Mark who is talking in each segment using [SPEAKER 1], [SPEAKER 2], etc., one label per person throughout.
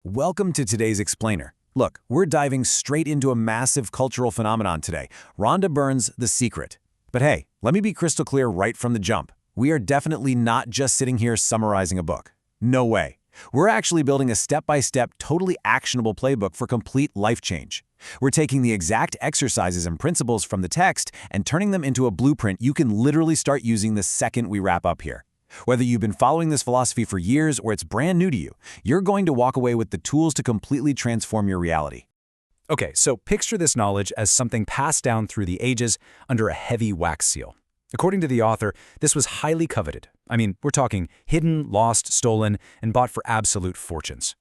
[SPEAKER 1] Welcome to today's Explainer. Look, we're diving straight into a massive cultural phenomenon today, Rhonda Byrne's The Secret. But hey, let me be crystal clear right from the jump. We are definitely not just sitting here summarizing a book. No way. We're actually building a step-by-step, totally actionable playbook for complete life change. We're taking the exact exercises and principles from the text and turning them into a blueprint you can literally start using the second we wrap up here. Whether you've been following this philosophy for years or it's brand new to you, you're going to walk away with the tools to completely transform your reality.
[SPEAKER 2] Okay, so picture this knowledge as something passed down through the ages under a heavy wax seal. According to the author, this was highly coveted. I mean, we're talking hidden, lost, stolen, and bought for absolute fortunes.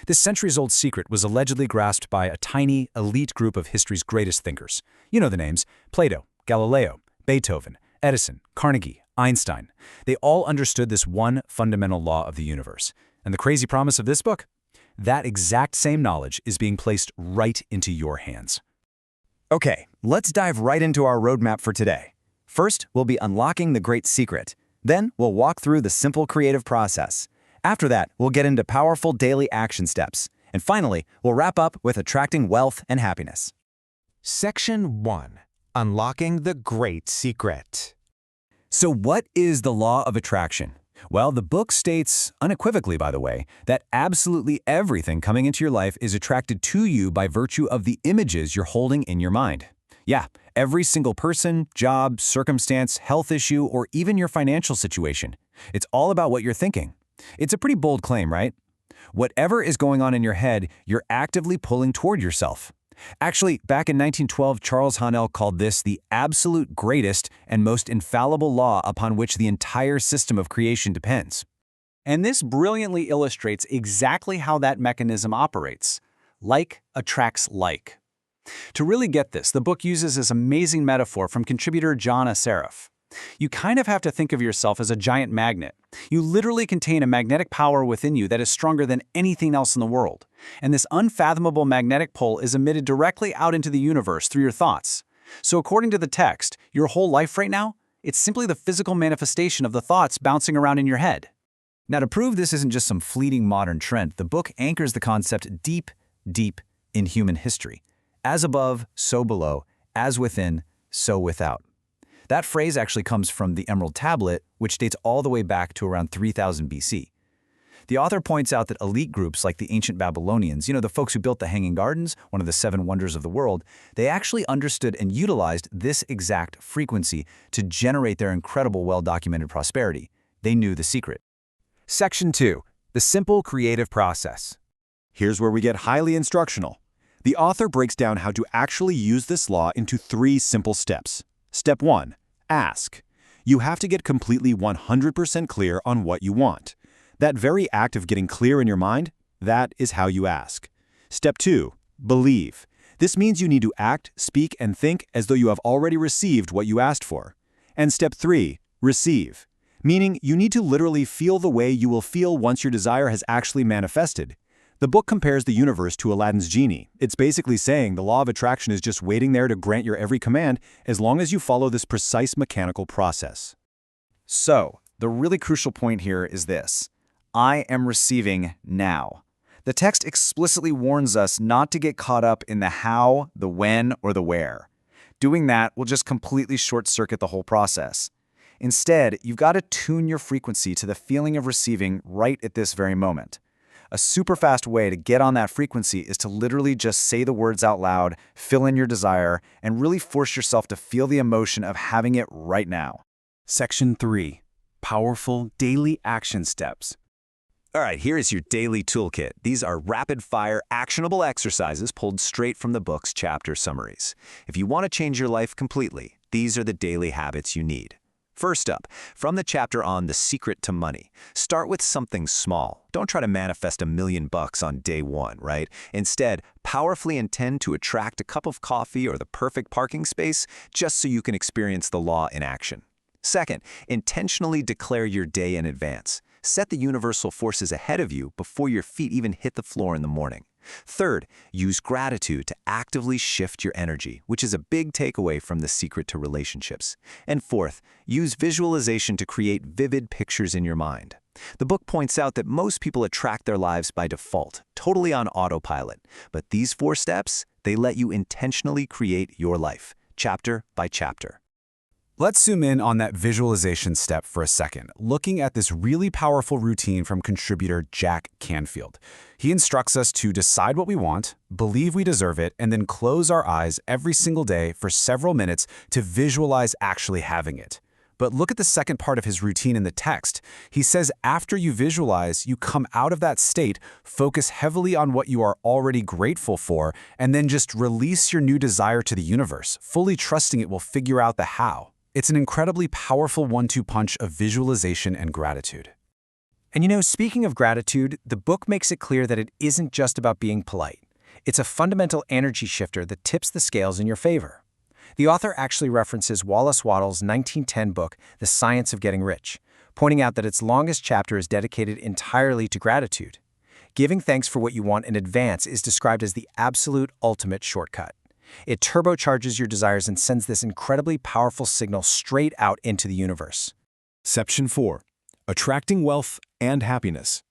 [SPEAKER 2] This centuries-old secret was allegedly grasped by a tiny, elite group of history's greatest thinkers. You know the names: Plato, Galileo, Beethoven, Edison, Carnegie, Einstein. They all understood this one fundamental law of the universe. And the crazy promise of this book? That exact same knowledge is being placed right into your hands.
[SPEAKER 3] Okay, let's dive right into our roadmap for today. First, we'll be unlocking the great secret. Then, we'll walk through the simple creative process. After that, we'll get into powerful daily action steps. And finally, we'll wrap up with attracting wealth and happiness.
[SPEAKER 4] Section 1. Unlocking the Great Secret.
[SPEAKER 1] So what is the law of attraction? Well, the book states, unequivocally by the way, that absolutely everything coming into your life is attracted to you by virtue of the images you're holding in your mind. Yeah, every single person, job, circumstance, health issue, or even your financial situation. It's all about what you're thinking. It's a pretty bold claim, right? Whatever is going on in your head, you're actively pulling toward yourself. Actually, back in 1912, Charles Haanel called this the absolute greatest and most infallible law upon which the entire system of creation depends.
[SPEAKER 5] And this brilliantly illustrates exactly how that mechanism operates. Like attracts like. To really get this, the book uses this amazing metaphor from contributor John Assaraf. You kind of have to think of yourself as a giant magnet. You literally contain a magnetic power within you that is stronger than anything else in the world. And this unfathomable magnetic pull is emitted directly out into the universe through your thoughts. So according to the text, your whole life right now, it's simply the physical manifestation of the thoughts bouncing around in your head.
[SPEAKER 1] Now, to prove this isn't just some fleeting modern trend, the book anchors the concept deep, deep in human history. As above, so below, as within, so without. That phrase actually comes from the Emerald Tablet, which dates all the way back to around 3000 BC. The author points out that elite groups like the ancient Babylonians, the folks who built the Hanging Gardens, one of the 7 wonders of the world, they actually understood and utilized this exact frequency to generate their incredible well-documented prosperity. They knew the secret.
[SPEAKER 4] Section 2. The simple creative process.
[SPEAKER 6] Here's where we get highly instructional. The author breaks down how to actually use this law into 3 simple steps. Step 1. Ask. You have to get completely 100% clear on what you want. That very act of getting clear in your mind, that is how you ask. Step 2. Believe. This means you need to act, speak, and think as though you have already received what you asked for. And step 3. Receive. Meaning you need to literally feel the way you will feel once your desire has actually manifested. The book compares the universe to Aladdin's genie. It's basically saying the law of attraction is just waiting there to grant your every command as long as you follow this precise mechanical process.
[SPEAKER 3] So, the really crucial point here is this. I am receiving now. The text explicitly warns us not to get caught up in the how, the when, or the where. Doing that will just completely short-circuit the whole process. Instead, you've got to tune your frequency to the feeling of receiving right at this very moment. A super fast way to get on that frequency is to literally just say the words out loud, fill in your desire, and really force yourself to feel the emotion of having it right now.
[SPEAKER 1] Section 3. Powerful daily action steps. All right, here is your daily toolkit. These are rapid-fire, actionable exercises pulled straight from the book's chapter summaries. If you want to change your life completely, these are the daily habits you need. First up, from the chapter on The Secret to Money, start with something small. Don't try to manifest $1 million on day 1, right? Instead, powerfully intend to attract a cup of coffee or the perfect parking space just so you can experience the law in action. Second, intentionally declare your day in advance. Set the universal forces ahead of you before your feet even hit the floor in the morning. Third, use gratitude to actively shift your energy, which is a big takeaway from The Secret to Relationships. And fourth, use visualization to create vivid pictures in your mind. The book points out that most people attract their lives by default, totally on autopilot. But these 4 steps, they let you intentionally create your life, chapter by chapter.
[SPEAKER 2] Let's zoom in on that visualization step for a second, looking at this really powerful routine from contributor Jack Canfield. He instructs us to decide what we want, believe we deserve it, and then close our eyes every single day for several minutes to visualize actually having it. But look at the second part of his routine in the text. He says after you visualize, you come out of that state, focus heavily on what you are already grateful for, and then just release your new desire to the universe, fully trusting it will figure out the how. It's an incredibly powerful 1-2 punch of visualization and gratitude.
[SPEAKER 5] And speaking of gratitude, the book makes it clear that it isn't just about being polite. It's a fundamental energy shifter that tips the scales in your favor. The author actually references Wallace Wattles' 1910 book, The Science of Getting Rich, pointing out that its longest chapter is dedicated entirely to gratitude. Giving thanks for what you want in advance is described as the absolute ultimate shortcut. It turbocharges your desires and sends this incredibly powerful signal straight out into the universe.
[SPEAKER 6] Section 4. Attracting wealth and happiness.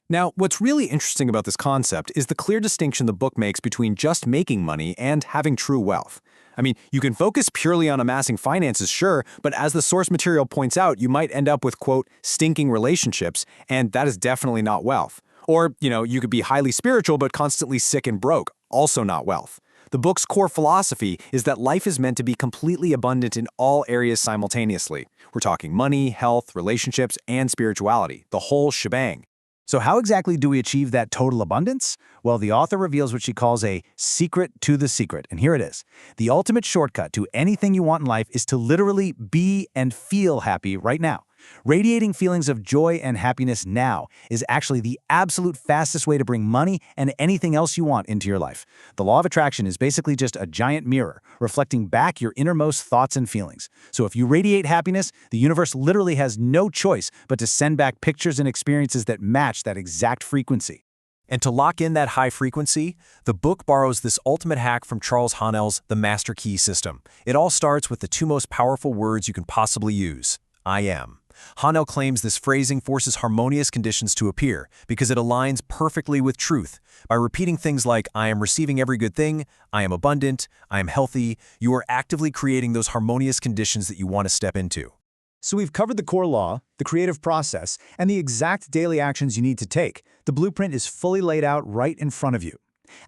[SPEAKER 6] Now, what's really interesting about this concept is the clear distinction the book makes between just making money and having true wealth. I mean, you can focus purely on amassing finances, sure, but as the source material points out, you might end up with, quote, stinking relationships, and that is definitely not wealth. Or, you could be highly spiritual but constantly sick and broke, also not wealth. The book's core philosophy is that life is meant to be completely abundant in all areas simultaneously. We're talking money, health, relationships, and spirituality, the whole shebang.
[SPEAKER 5] So how exactly do we achieve that total abundance? Well, the author reveals what she calls a secret to the secret, and here it is. The ultimate shortcut to anything you want in life is to literally be and feel happy right now. Radiating feelings of joy and happiness now is actually the absolute fastest way to bring money and anything else you want into your life. The law of attraction is basically just a giant mirror, reflecting back your innermost thoughts and feelings. So if you radiate happiness, the universe literally has no choice but to send back pictures and experiences that match that exact frequency.
[SPEAKER 4] And to lock in that high frequency, the book borrows this ultimate hack from Charles Haanel's The Master Key System. It all starts with the 2 most powerful words you can possibly use, I am. Haanel claims this phrasing forces harmonious conditions to appear because it aligns perfectly with truth. By repeating things like, I am receiving every good thing, I am abundant, I am healthy, you are actively creating those harmonious conditions that you want to step into.
[SPEAKER 3] So we've covered the core law, the creative process, and the exact daily actions you need to take. The blueprint is fully laid out right in front of you.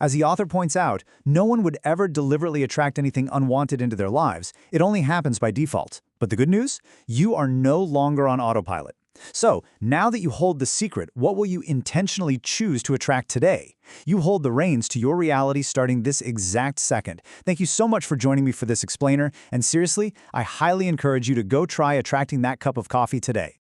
[SPEAKER 3] As the author points out, no one would ever deliberately attract anything unwanted into their lives. It only happens by default. But the good news? You are no longer on autopilot. So, now that you hold the secret, what will you intentionally choose to attract today? You hold the reins to your reality starting this exact second. Thank you so much for joining me for this explainer, and seriously, I highly encourage you to go try attracting that cup of coffee today.